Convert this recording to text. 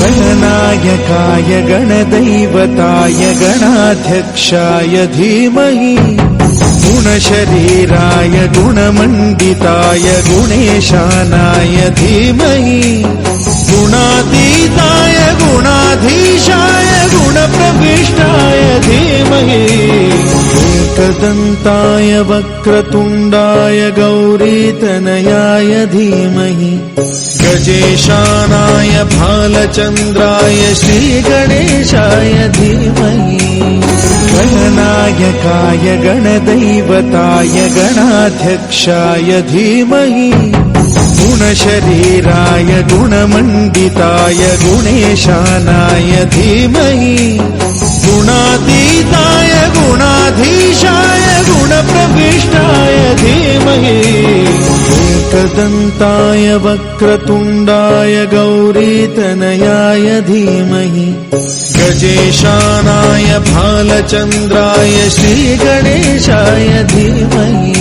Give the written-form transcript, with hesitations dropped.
गणनायकाय गणदैवताय गणाध्यक्षाय धीमहि गुणशरीराय गुणमण्डिताय गुणेशानाय धीमहि गुणातीताय गुणाधीशाय गुणप्रविष्टाय धीमहि एकदन्ताय वक्रतुण्डाय गौरीतनयाय धीमहि गजेशानाय भालचन्द्राय श्रीगणेशाय धीमहि गणनायकाय गणदैवताय गणाध्यक्षाय धीमहि गुणशरीराय गुणमण्डिताय गुणेशानाय धीमहि गुणातीताय गुणाधीशाय गुणप्रविष्टाय धीमहि एकदन्ताय वक्रतुण्डाय गौरीतनयाय धीमहि गजेशानाय भालचन्द्राय श्रीगणेशाय धीमहि